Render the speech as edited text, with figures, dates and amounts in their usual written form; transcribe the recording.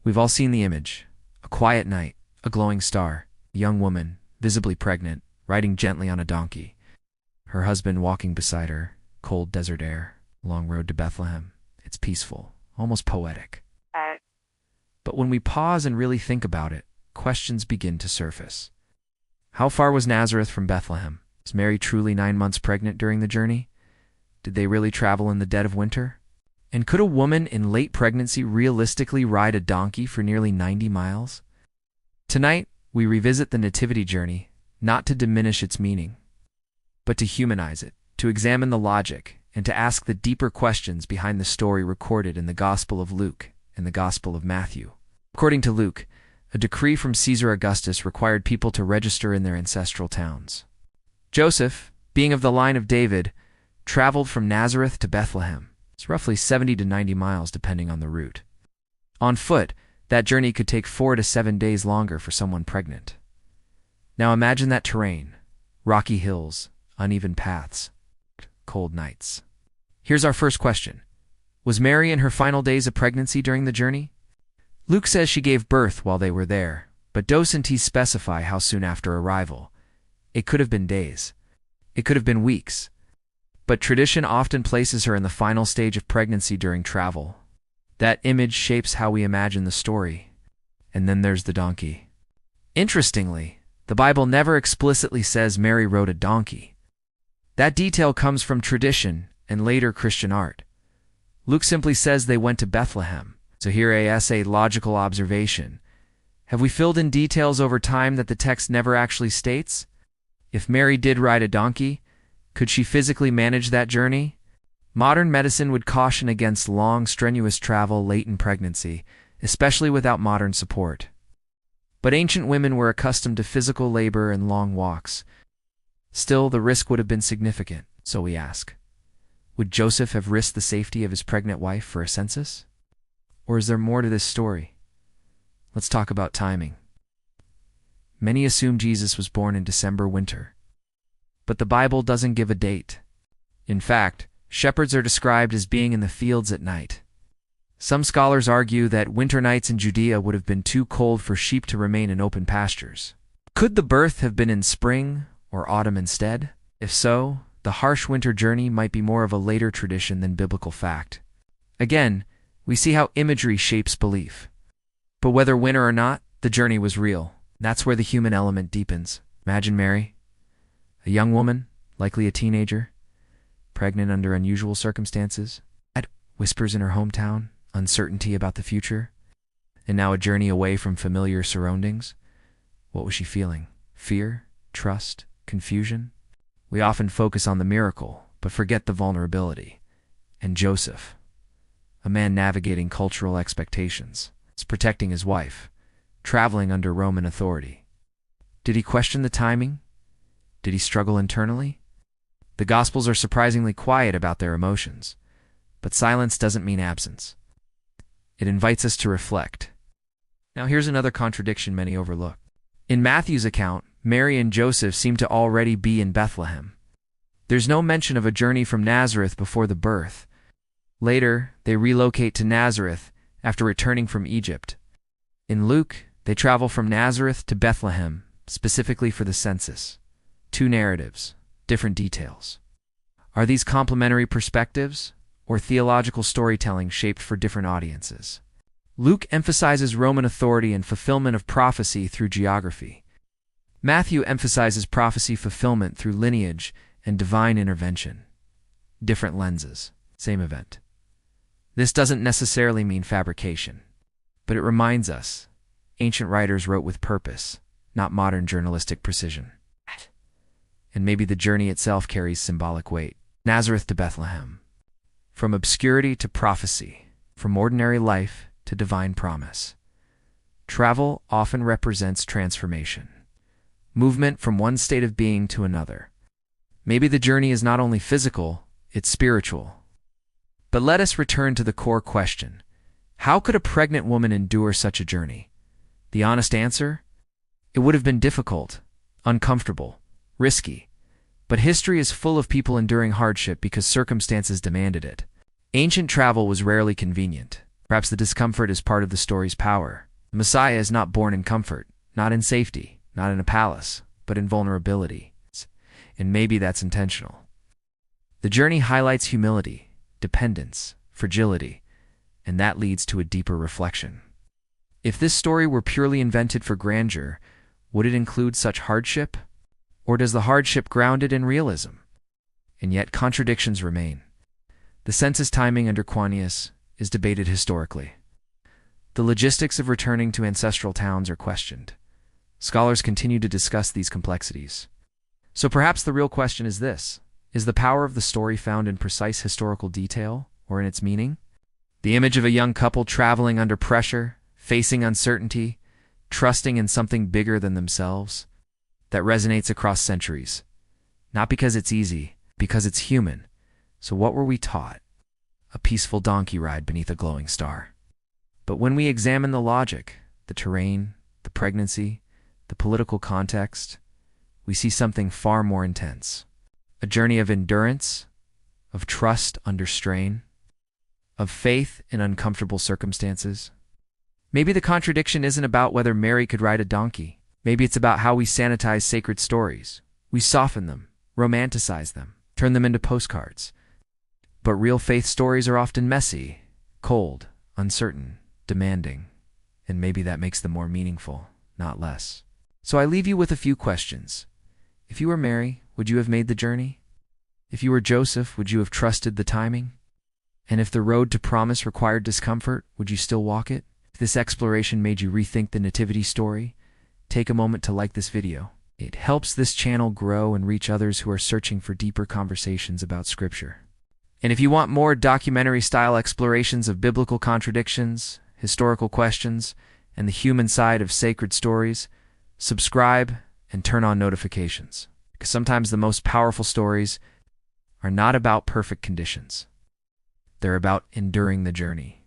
We've all seen the image. A quiet night, a glowing star, a young woman, visibly pregnant, riding gently on a donkey. Her husband walking beside her, cold desert air, long road to Bethlehem. It's peaceful, almost poetic. But when we pause and really think about it, questions begin to surface. How far was Nazareth from Bethlehem? Was Mary truly 9 months pregnant during the journey? Did they really travel in the dead of winter? And could a woman in late pregnancy realistically ride a donkey for nearly 90 miles? Tonight, we revisit the Nativity journey, not to diminish its meaning, but to humanize it, to examine the logic, and to ask the deeper questions behind the story recorded in the Gospel of Luke and the Gospel of Matthew. According to Luke, a decree from Caesar Augustus required people to register in their ancestral towns. Joseph, being of the line of David, traveled from Nazareth to Bethlehem. It's roughly 70 to 90 miles depending on the route. On foot, that journey could take 4 to 7 days longer for someone pregnant. Now imagine that terrain: rocky hills, uneven paths, cold nights. Here's our first question. Was Mary in her final days of pregnancy during the journey? Luke says she gave birth while they were there, but doesn't specify how soon after arrival. It could have been days. It could have been weeks. But tradition often places her in the final stage of pregnancy during travel. That image shapes how we imagine the story. And then there's the donkey. Interestingly, the Bible never explicitly says Mary rode a donkey. That detail comes from tradition and later Christian art. Luke simply says they went to Bethlehem. So here is a logical observation. Have we filled in details over time that the text never actually states? If Mary did ride a donkey, could she physically manage that journey? Modern medicine would caution against long, strenuous travel late in pregnancy, especially without modern support. But ancient women were accustomed to physical labor and long walks. Still, the risk would have been significant, so we ask. Would Joseph have risked the safety of his pregnant wife for a census? Or is there more to this story? Let's talk about timing. Many assume Jesus was born in December winter. But the Bible doesn't give a date. In fact, shepherds are described as being in the fields at night. Some scholars argue that winter nights in Judea would have been too cold for sheep to remain in open pastures. Could the birth have been in spring or autumn instead? If so, the harsh winter journey might be more of a later tradition than biblical fact. Again, we see how imagery shapes belief. But whether winter or not, the journey was real. That's where the human element deepens. Imagine Mary, a young woman, likely a teenager, pregnant under unusual circumstances, had whispers in her hometown, uncertainty about the future, and now a journey away from familiar surroundings. What was she feeling? Fear? Trust? Confusion? We often focus on the miracle, but forget the vulnerability. And Joseph, a man navigating cultural expectations, is protecting his wife, traveling under Roman authority. Did he question the timing? Did he struggle internally? The Gospels are surprisingly quiet about their emotions, but silence doesn't mean absence. It invites us to reflect. Now here's another contradiction many overlook. In Matthew's account, Mary and Joseph seem to already be in Bethlehem. There's no mention of a journey from Nazareth before the birth. Later, they relocate to Nazareth after returning from Egypt. In Luke, they travel from Nazareth to Bethlehem, specifically for the census. 2 narratives, different details. Are these complementary perspectives, or theological storytelling shaped for different audiences? Luke emphasizes Roman authority and fulfillment of prophecy through geography. Matthew emphasizes prophecy fulfillment through lineage and divine intervention. Different lenses, same event. This doesn't necessarily mean fabrication, but it reminds us ancient writers wrote with purpose, not modern journalistic precision. And maybe the journey itself carries symbolic weight. Nazareth to Bethlehem. From obscurity to prophecy, from ordinary life to divine promise. Travel often represents transformation. Movement from one state of being to another. Maybe the journey is not only physical, it's spiritual. But let us return to the core question. How could a pregnant woman endure such a journey? The honest answer? It would have been difficult, uncomfortable, risky. But history is full of people enduring hardship because circumstances demanded it. Ancient travel was rarely convenient. Perhaps the discomfort is part of the story's power. The Messiah is not born in comfort, not in safety, not in a palace, but in vulnerability. And maybe that's intentional. The journey highlights humility, dependence, fragility, and that leads to a deeper reflection. If this story were purely invented for grandeur, would it include such hardship? Or does the hardship ground it in realism? And yet contradictions remain. The census timing under Quanius is debated historically. The logistics of returning to ancestral towns are questioned. Scholars continue to discuss these complexities. So perhaps the real question is this: is the power of the story found in precise historical detail or in its meaning? The image of a young couple traveling under pressure, facing uncertainty, trusting in something bigger than themselves, that resonates across centuries. Not because it's easy, because it's human. So what were we taught? A peaceful donkey ride beneath a glowing star. But when we examine the logic, the terrain, the pregnancy, the political context, we see something far more intense. A journey of endurance, of trust under strain, of faith in uncomfortable circumstances. Maybe the contradiction isn't about whether Mary could ride a donkey. Maybe it's about how we sanitize sacred stories. We soften them, romanticize them, turn them into postcards. But real faith stories are often messy, cold, uncertain, demanding, and maybe that makes them more meaningful, not less. So I leave you with a few questions. If you were Mary, would you have made the journey? If you were Joseph, would you have trusted the timing? And if the road to promise required discomfort, would you still walk it? If this exploration made you rethink the Nativity story, take a moment to like this video. It helps this channel grow and reach others who are searching for deeper conversations about Scripture. And if you want more documentary-style explorations of biblical contradictions, historical questions, and the human side of sacred stories, subscribe and turn on notifications. Because sometimes the most powerful stories are not about perfect conditions. They're about enduring the journey.